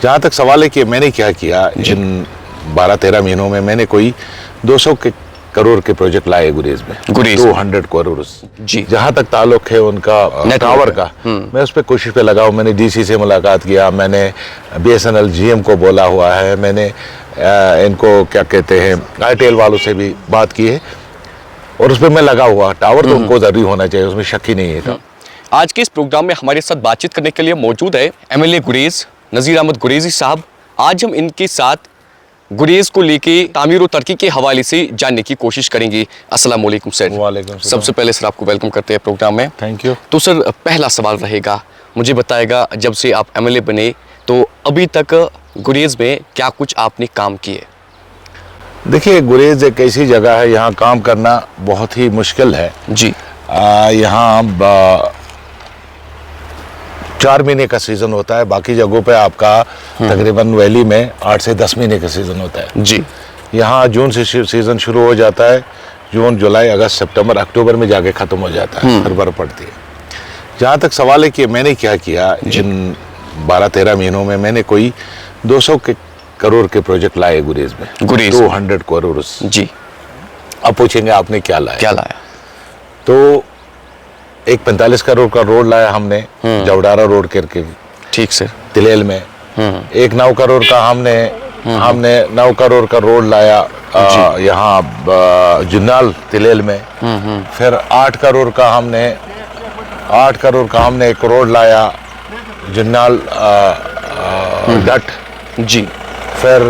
जहाँ तक सवाल है कि मैंने क्या किया इन 12-13 महीनों में, मैंने कोई 200 करोड़ के प्रोजेक्ट लाए गुरेज में, 200 करोड़। जी, जहाँ तक ताल्लुक है उनका टावर का, मैं उस पर कोशिश पे लगा हूँ। मैंने डीसी से मुलाकात किया, मैंने बीएसएनएल जीएम को बोला हुआ है, मैंने इनको क्या कहते हैं एयरटेल वालों से भी बात की है, और उस पर मैं लगा हुआ। टावर तो उनको जरूरी होना चाहिए, उसमें शक ही नहीं है। आज के इस प्रोग्राम में हमारे साथ बातचीत करने के लिए मौजूद है एमएलए गुरेज नज़ीर अहमद गुरेजी साहब। आज हम इनके साथ गुरेज को लेके तामीर और तरक्की के हवाले से जानने की कोशिश करेंगे। अस्सलाम वालेकुम सर। वालेकुम सलाम। सबसे पहले सर आपको वेलकम करते हैं प्रोग्राम में। Thank you. तो सर पहला सवाल रहेगा, मुझे बताएगा जब से आप एमएलए बने तो अभी तक गुरेज में क्या कुछ आपने काम किए? देखिए, गुरेज एक ऐसी जगह है, यहाँ काम करना बहुत ही मुश्किल है जी। यहाँ 4 महीने का सीज़न होता है, बाकी जगहों पे आपका तकरीबन वैली में 8 से 10 महीने का सीज़न होता है। जी। यहाँ जून से सीज़न शुरू हो जाता है, जून जुलाई अगस्त सितंबर अक्टूबर में जाके ख़त्म हो जाता है, फिर बर्फ़ पड़ती है। जहाँ तक सवाल है कि मैंने क्या किया इन 12-13 महीनों में, मैंने कोई 200 करोड़ के प्रोजेक्ट लाए गुरेज में, 200 करोड़। जी। अब पूछेंगे आपने क्या लाया? क्या लाया? तो एक 45 करोड़ का रोड लाया हमने, जवडारा रोड करके, ठीक सर, तिलेल में। एक 9 करोड़ का हमने 9 करोड़ का रोड लाया यहाँ जुन्नाल तिलेल में। फिर 8 करोड़ का हमने एक रोड लाया जुन्नाल डट। जी। फिर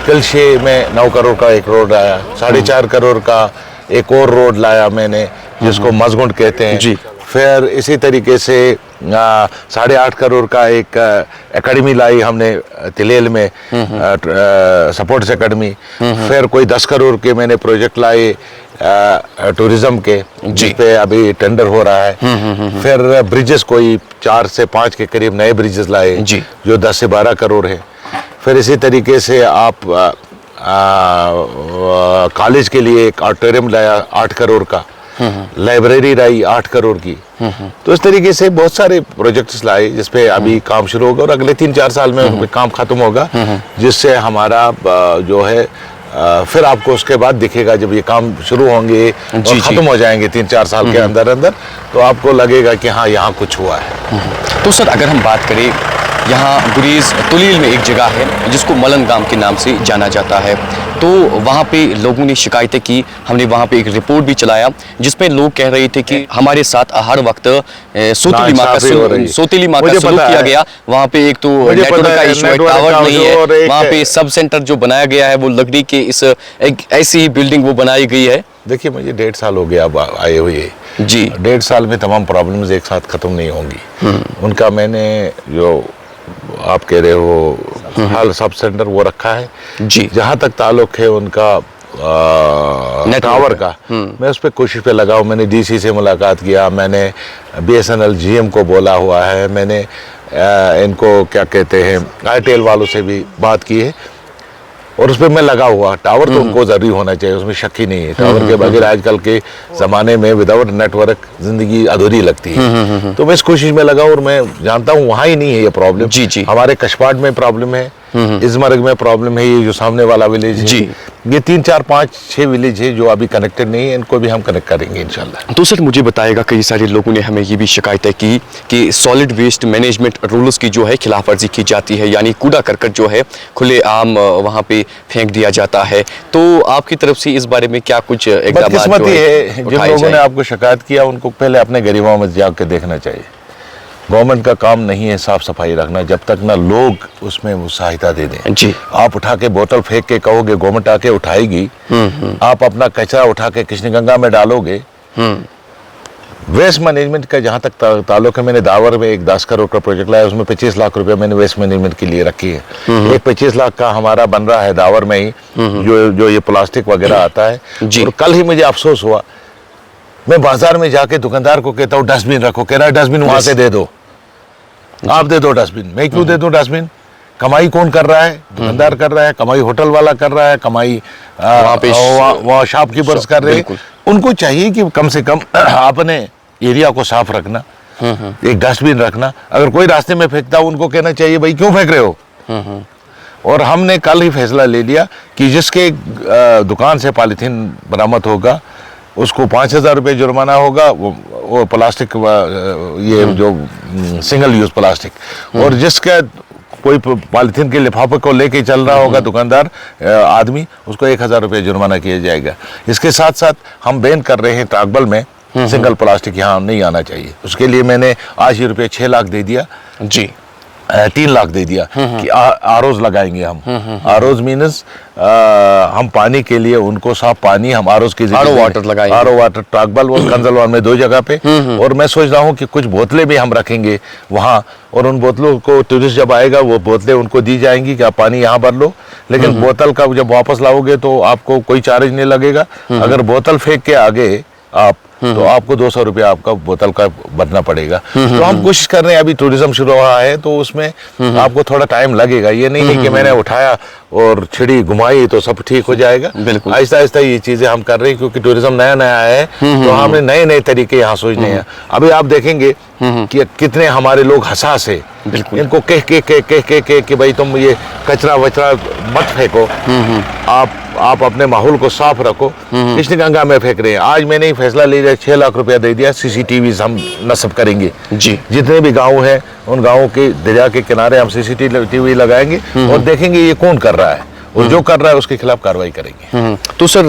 तिलशे में 9 करोड़ का एक रोड आया। 4.5 करोड़ का एक और रोड लाया मैंने, जिसको मजगुंड कहते हैं। जी। फिर इसी तरीके से 8.5 करोड़ का एक एकेडमी लाई हमने तिलेल में, सपोर्ट्स एकेडमी। फिर कोई 10 करोड़ के मैंने प्रोजेक्ट लाए टूरिज्म के, जिस पे अभी टेंडर हो रहा है। फिर ब्रिजेस कोई 4 से 5 के करीब नए ब्रिजेस लाए, जो 10 से 12 करोड़ है। फिर इसी तरीके से आप कॉलेज के लिए एक ऑडिटोरियम लाया 8 करोड़ का, लाइब्रेरी लाई 8 करोड़ की। तो इस तरीके से बहुत सारे प्रोजेक्ट्स लाए, जिसपे अभी काम शुरू होगा और अगले 3-4 साल में काम खत्म होगा, जिससे हमारा जो है फिर आपको उसके बाद दिखेगा, जब ये काम शुरू होंगे और खत्म हो जाएंगे 3-4 साल के अंदर अंदर, तो आपको लगेगा कि हाँ, यहाँ कुछ हुआ है। तो सर अगर हम बात करें, यहाँ गुरेज तुलील में एक जगह है जिसको मलन गांव के नाम से जाना जाता है, तो वहाँ पे लोगों ने शिकायतें की। हमने वहाँ पे एक रिपोर्ट भी चलाया जिसमें लोग कह रहे थे कि हमारे साथ हर वक्त सौतेली माँ का सलूक किया गया। वहाँ पे एक तो नेटवर्क का इशू है, टावर नहीं है, वहाँ पे सब सेंटर जो बनाया गया है वो लकड़ी के इस एक ऐसी ही बिल्डिंग वो बनाई गई है। देखिए, मुझे 1.5 साल हो गया अब आए हुए जी। 1.5 साल में तमाम प्रॉब्लम्स एक साथ खत्म नहीं होंगी। उनका मैंने जो आप कह रहे हो हाल सब सेंटर वो रखा है जी। जहाँ तक ताल्लुक है उनका टावर का, मैं उस पर कोशिश पे लगा हूँ। मैंने डीसी से मुलाकात किया, मैंने बीएसएनएल जीएम को बोला हुआ है, मैंने इनको क्या कहते हैं एयरटेल वालों से भी बात की है, और उस पर मैं लगा हुआ। टावर तो उनको जरूरी होना चाहिए, उसमें शक ही नहीं है। टावर के बगैर आजकल के ज़माने में विदाउट नेटवर्क ज़िंदगी अधूरी लगती है। तो मैं इस कोशिश में लगा, और मैं जानता हूँ वहाँ ही नहीं है ये प्रॉब्लम। जी। हमारे कशपाट में प्रॉब्लम है, इजमर्ग में प्रॉब्लम है, ये जो सामने वाला विलेज है, ये 3, 4, 5, 6 विलेज है जो अभी कनेक्टेड नहीं है। इनको भी हम कनेक्ट करेंगे इंशाल्लाह। तो सर मुझे बताएगा, कई सारे लोगों ने हमें ये भी शिकायतें की कि सॉलिड वेस्ट मैनेजमेंट रूल्स की जो है खिलाफ वर्जी की जाती है, यानी कूड़ा करकट जो है खुलेआम वहाँ पे फेंक दिया जाता है। तो आपकी तरफ से इस बारे में क्या कुछ बदकिस्मती है? जिन लोगों ने आपको शिकायत किया उनको पहले अपने गरीबों में जाकर देखना चाहिए। गवर्नमेंट का काम नहीं है साफ सफाई रखना, जब तक ना लोग उसमें वो सहायता दे दें। जी। आप उठा के बोतल फेंक के कहोगे गवर्नमेंट आके उठाएगी, आप अपना कचरा उठा के कृष्णगंगा में डालोगे। वेस्ट मैनेजमेंट का जहाँ तक ताल्लुक है, मैंने दावर में एक 10 करोड़ का प्रोजेक्ट लाया, उसमें 25 लाख रुपए मैंने वेस्ट मैनेजमेंट के लिए रखी है। एक 25 लाख का हमारा बन रहा है दावर में ही, जो ये प्लास्टिक वगैरह आता है। और कल ही मुझे अफसोस हुआ, मैं बाजार में जाके दुकानदार को कहता हूँ डस्टबिन रखो, कह रहा है डस्टबिन वहां से दे दो, आप दे दो डस्टबिन। मैं क्यों दे दूं डस्टबिन? कमाई कौन कर रहा है? दुकानदार कर रहा है, कमाई होटल वाला कर रहा है, कमाई वहाँ शॉपकीपर्स कर रहे हैं। उनको चाहिए कि कम से कम अपने एरिया को साफ रखना, एक डस्टबिन रखना। अगर कोई रास्ते में फेंकता हो, उनको कहना चाहिए भाई क्यों फेंक रहे हो, और हमने कल ही फैसला ले लिया कि जिसके दुकान से पॉलीथीन बरामद होगा उसको 5,000 रुपये जुर्माना होगा, वो प्लास्टिक ये जो सिंगल यूज प्लास्टिक, और जिसका कोई पॉलीथीन के लिफाफे को लेके चल रहा होगा दुकानदार आदमी, उसको 1,000 रुपये जुर्माना किया जाएगा। इसके साथ साथ हम बैन कर रहे हैं ट्रैकबल में सिंगल प्लास्टिक यहाँ नहीं आना चाहिए। उसके लिए मैंने आज ही रुपये 6 लाख दे दिया जी, 3 लाख दे दिया कि आरोज लगाएंगे हम। आरोज मीन्स हम पानी के लिए उनको साफ पानी हम आरोज की आरो वाटर लगाएंगे, आरो वाटर ट्रैकबल और कंजलवान में 2 जगह पे। और मैं सोच रहा हूँ कि कुछ बोतलें भी हम रखेंगे वहाँ, और उन बोतलों को टूरिस्ट जब आएगा वो बोतलें उनको दी जाएंगी कि आप पानी यहाँ भर लो, लेकिन बोतल का जब वापस लाओगे तो आपको कोई चार्ज नहीं लगेगा। अगर बोतल फेंक के आगे आप तो आपको 200 रुपया आपका बोतल का भरना पड़ेगा। तो हम कोशिश कर रहे हैं, अभी टूरिज्म शुरू हुआ है तो उसमें आपको थोड़ा टाइम लगेगा। ये नहीं है कि मैंने उठाया और छिड़ी घुमाई तो सब ठीक हो जाएगा। आहिस्ता आहिस्ता ये चीजें हम कर रहे हैं क्योंकि टूरिज्म नया नया है, तो हमने नए नए तरीके यहाँ सोचने हैं। अभी आप देखेंगे कि कितने हमारे लोग हसास है, इनको कह के भाई तुम ये कचरा वचरा मत फेंको, आप अपने माहौल को साफ रखो। कृष्णगंगा में फेंक रहे हैं। आज मैंने ही फैसला ले लिया, 6 लाख रुपया दे दिया, CCTV हम नस्ब करेंगे जी। जितने भी गांव हैं उन गांवों के दरिया के किनारे हम CCTV लगाएंगे और देखेंगे ये कौन कर रहा है, और जो कर रहा है उसके खिलाफ कार्रवाई करेंगे। तो सर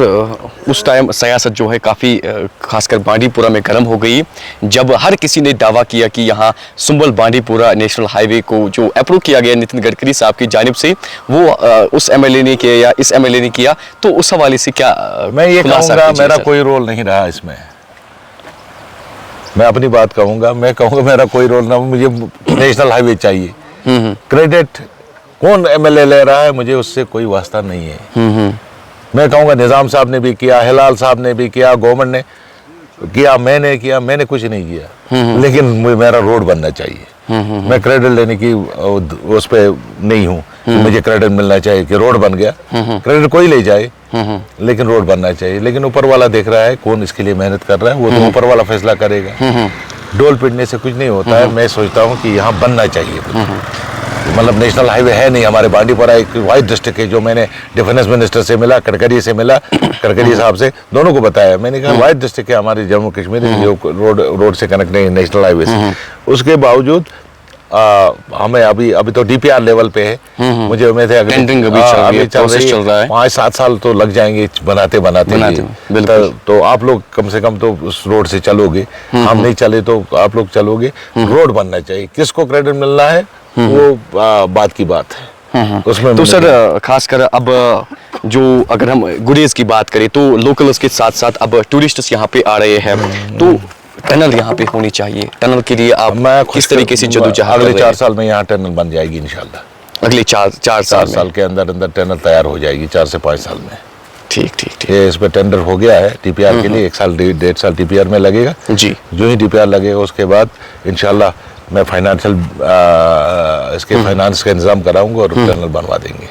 उस टाइम सियासत जो है काफ़ी खासकर बांडीपुरा में गर्म हो गई, जब हर किसी ने दावा किया कि यहाँ सुंबल बांडीपुरा नेशनल हाईवे को जो अप्रूव किया गया नितिन गडकरी साहब की जानिब से, वो उस MLA ने किया या इस MLA ने किया, तो उस हवाले से क्या मैं ये कहूँगा मेरा कोई रोल नहीं रहा इसमें। मैं अपनी बात कहूँगा, मैं कहूँगा मेरा कोई रोल ना, मुझे नेशनल हाईवे चाहिए। क्रेडिट कौन MLA ले रहा है मुझे उससे कोई वास्ता नहीं है। मैं कहूँगा निज़ाम साहब ने भी किया, हिलाल साहब ने भी किया, गवर्नमेंट ने किया, मैंने किया, मैंने कुछ नहीं किया, लेकिन मेरा रोड बनना चाहिए। मैं क्रेडिट लेने की उस पर नहीं हूँ, मुझे क्रेडिट मिलना चाहिए कि रोड बन गया। क्रेडिट कोई ले जाए लेकिन रोड बनना चाहिए। लेकिन ऊपर वाला देख रहा है कौन इसके लिए मेहनत कर रहा है, वो तो ऊपर वाला फैसला करेगा। डोल पीटने से कुछ नहीं होता है। मैं सोचता हूँ कि यहाँ बनना चाहिए। मतलब नेशनल हाईवे है नहीं हमारे बांडीपुरा, एक वाइड डिस्ट्रिक्ट है। जो मैंने डिफेंस मिनिस्टर से मिला, गडकरी से मिला, गडकरी साहब से, दोनों को बताया। मैंने कहा वाइड डिस्ट्रिक्ट है हमारे जम्मू कश्मीर जो रोड से कनेक्ट नहीं है नेशनल हाईवे से। उसके बावजूद हमें अभी तो DPR लेवल पे है। मुझे उम्मीद है अभी चल रहा है, 5-7 साल तो लग जाएंगे बनाते तो आप लोग कम से कम तो उस रोड से चलोगे, हम नहीं चले तो आप लोग चलोगे। रोड बनना चाहिए। किसको क्रेडिट मिलना है वो बात की बात है उसमें। तो सर खासकर अब जो अगर हम गुरेज की बात करें तो लोकल्स के साथ साथ अब टूरिस्ट्स यहाँ पे आ रहे हैं, तो टनल यहाँ पे होनी चाहिए। टनल के लिए आप किस तरीके से जदोजहद अगले 4 साल में यहाँ टनल बन जाएगी इंशाल्लाह। अगले 4 साल के अंदर टनल तैयार हो जाएगी, 4 से 5 साल में। ठीक। ये इस पर टेंडर हो गया है DPR के लिए। 1 साल 1.5 साल DPR में लगेगा जी। जो ही DPR लगेगा उसके बाद इंशाल्लाह मैं फाइनेंशियल इसके फाइनेंस का इंतजाम कराऊंगा और टनल बनवा देंगे।